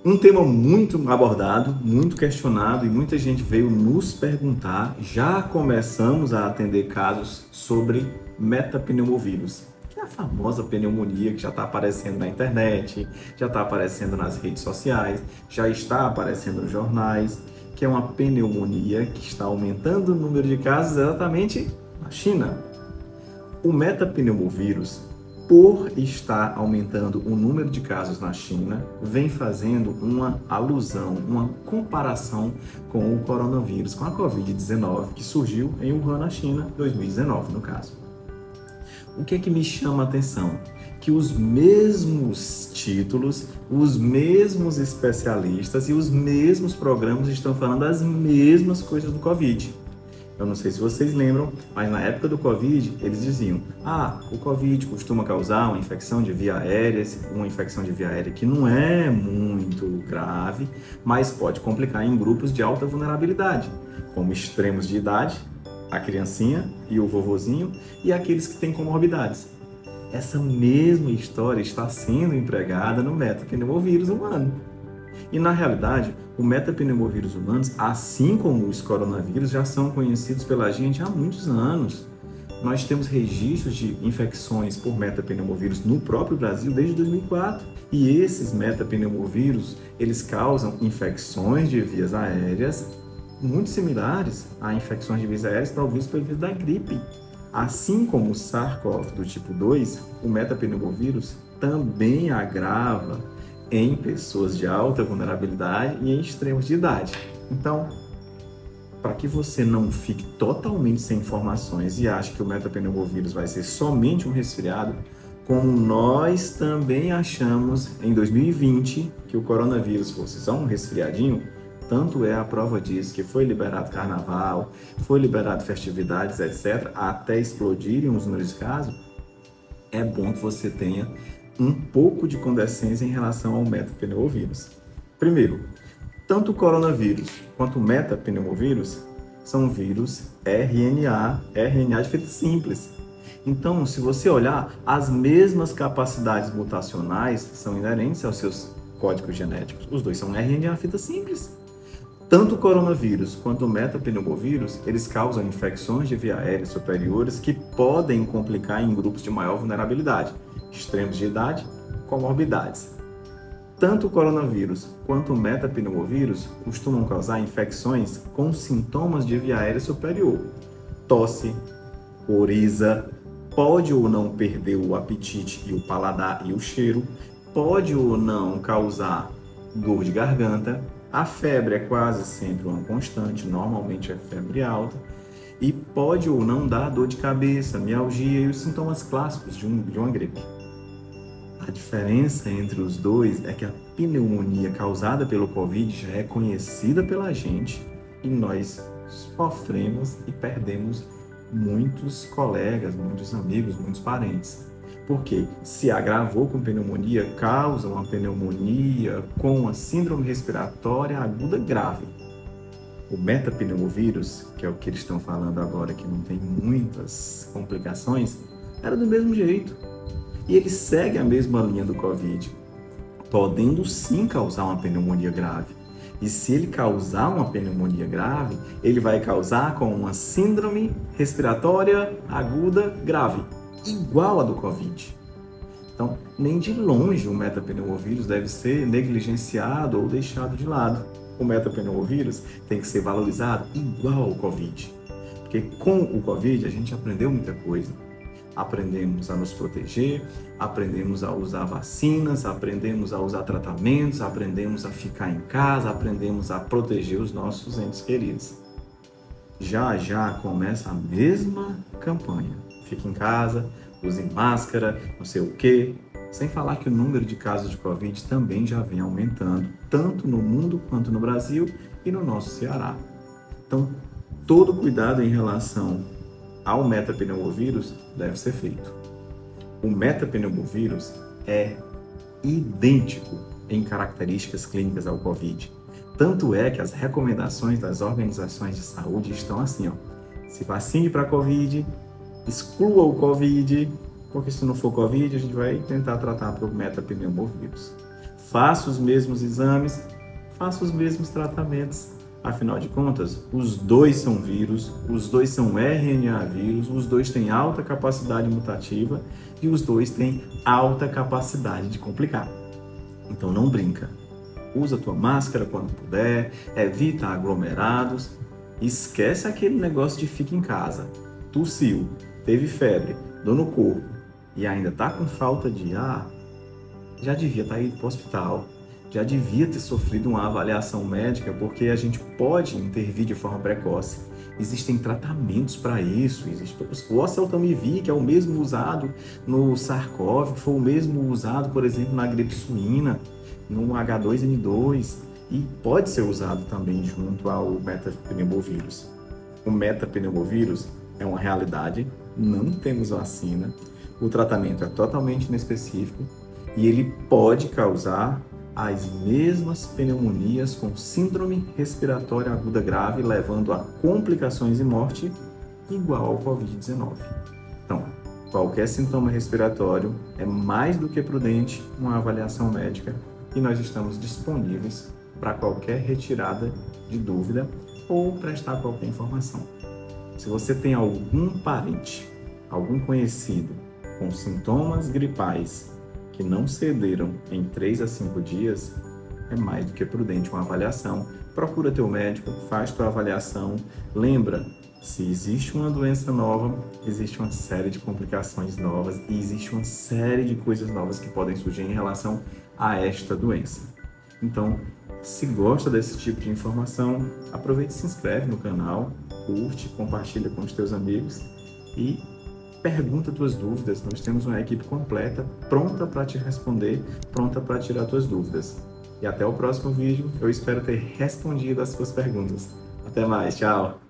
Um tema muito abordado, muito questionado e muita gente veio nos perguntar. Já começamos a atender casos sobre metapneumovírus, que é a famosa pneumonia que já está aparecendo na internet, já está aparecendo nas redes sociais, já está aparecendo nos jornais, que é uma pneumonia que está aumentando o número de casos exatamente na China. O metapneumovírus, por estar aumentando o número de casos na China, vem fazendo uma alusão, uma comparação com o coronavírus, com a Covid-19, que surgiu em Wuhan, na China, em 2019, no caso. O que é que me chama a atenção? Que os mesmos títulos, os mesmos especialistas e os mesmos programas estão falando as mesmas coisas do Covid. Eu não sei se vocês lembram, mas na época do Covid, eles diziam: o Covid costuma causar uma infecção de via aérea, que não é muito grave, mas pode complicar em grupos de alta vulnerabilidade, como extremos de idade, a criancinha e o vovozinho, e aqueles que têm comorbidades. Essa mesma história está sendo empregada no metapneumovírus humano. E na realidade, o metapneumovírus humanos, assim como os coronavírus, já são conhecidos pela gente há muitos anos. Nós temos registros de infecções por metapneumovírus no próprio Brasil desde 2004. E esses metapneumovírus, eles causam infecções de vias aéreas muito similares a infecções de vias aéreas provocadas pelo vírus da gripe. Assim como o SARS-CoV do tipo 2, o metapneumovírus também agrava em pessoas de alta vulnerabilidade e em extremos de idade. Então, para que você não fique totalmente sem informações e ache que o metapneumovírus vai ser somente um resfriado, como nós também achamos em 2020 que o coronavírus fosse só um resfriadinho, tanto é a prova disso que foi liberado carnaval, foi liberado festividades, etc., até explodirem os números de casos. É bom que você tenha um pouco de condescendência em relação ao metapneumovírus. Primeiro, tanto o coronavírus quanto o metapneumovírus são vírus RNA de fita simples. Então, se você olhar, as mesmas capacidades mutacionais são inerentes aos seus códigos genéticos. Os dois são RNA fita simples. Tanto o coronavírus quanto o metapneumovírus, eles causam infecções de via aérea superiores que podem complicar em grupos de maior vulnerabilidade, extremos de idade, comorbidades. Tanto o coronavírus quanto o metapneumovírus costumam causar infecções com sintomas de via aérea superior, tosse, coriza, pode ou não perder o apetite e o paladar e o cheiro, pode ou não causar dor de garganta. A febre é quase sempre uma constante, normalmente é febre alta, e pode ou não dar dor de cabeça, mialgia e os sintomas clássicos de uma gripe. A diferença entre os dois é que a pneumonia causada pelo Covid já é conhecida pela gente e nós sofremos e perdemos muitos colegas, muitos amigos, muitos parentes. Porque se agravou com pneumonia, causa uma pneumonia com uma síndrome respiratória aguda grave. O metapneumovírus, que é o que eles estão falando agora, que não tem muitas complicações, era do mesmo jeito. E ele segue a mesma linha do Covid, podendo sim causar uma pneumonia grave. E se ele causar uma pneumonia grave, ele vai causar com uma síndrome respiratória aguda grave, igual a do Covid. Então, nem de longe o metapneumovírus deve ser negligenciado ou deixado de lado. O metapneumovírus tem que ser valorizado igual ao Covid. Porque com o Covid a gente aprendeu muita coisa. Aprendemos a nos proteger, aprendemos a usar vacinas, aprendemos a usar tratamentos, aprendemos a ficar em casa, aprendemos a proteger os nossos entes queridos. Já começa a mesma campanha. Fique em casa, use máscara, não sei o quê. Sem falar que o número de casos de Covid também já vem aumentando, tanto no mundo quanto no Brasil e no nosso Ceará. Então, todo cuidado em relação ao metapneumovírus deve ser feito. O metapneumovírus é idêntico em características clínicas ao Covid. Tanto é que as recomendações das organizações de saúde estão assim, se vacine para Covid, exclua o Covid, porque se não for Covid, a gente vai tentar tratar para o metapneumovírus. Faça os mesmos exames, faça os mesmos tratamentos. Afinal de contas, os dois são vírus, os dois são RNA vírus, os dois têm alta capacidade mutativa e os dois têm alta capacidade de complicar. Então não brinca. Usa a tua máscara quando puder, evita aglomerados, esquece aquele negócio de fica em casa. Tossiu, teve febre, dor no corpo e ainda tá com falta de ar, já devia estar indo para o hospital, já devia ter sofrido uma avaliação médica, porque a gente pode intervir de forma precoce. Existem tratamentos para isso, existe o oseltamivir, que é o mesmo usado no SARS-CoV, que foi o mesmo usado, por exemplo, na gripe suína, no H2N2, e pode ser usado também junto ao metapneumovírus. O metapneumovírus é uma realidade, não temos vacina, o tratamento é totalmente inespecífico e ele pode causar as mesmas pneumonias com síndrome respiratória aguda grave, levando a complicações e morte igual ao Covid-19. Então, qualquer sintoma respiratório é mais do que prudente uma avaliação médica e nós estamos disponíveis para qualquer retirada de dúvida ou prestar qualquer informação. Se você tem algum parente, algum conhecido com sintomas gripais que não cederam em 3 a 5 dias, é mais do que prudente uma avaliação. Procura teu médico, faz tua avaliação. Lembra, se existe uma doença nova, existe uma série de complicações novas e existe uma série de coisas novas que podem surgir em relação a esta doença. Então, se gosta desse tipo de informação, aproveite e se inscreve no canal, curte, compartilha com os teus amigos e pergunta tuas dúvidas. Nós temos uma equipe completa, pronta para te responder, pronta para tirar tuas dúvidas. E até o próximo vídeo, eu espero ter respondido as suas perguntas. Até mais, tchau!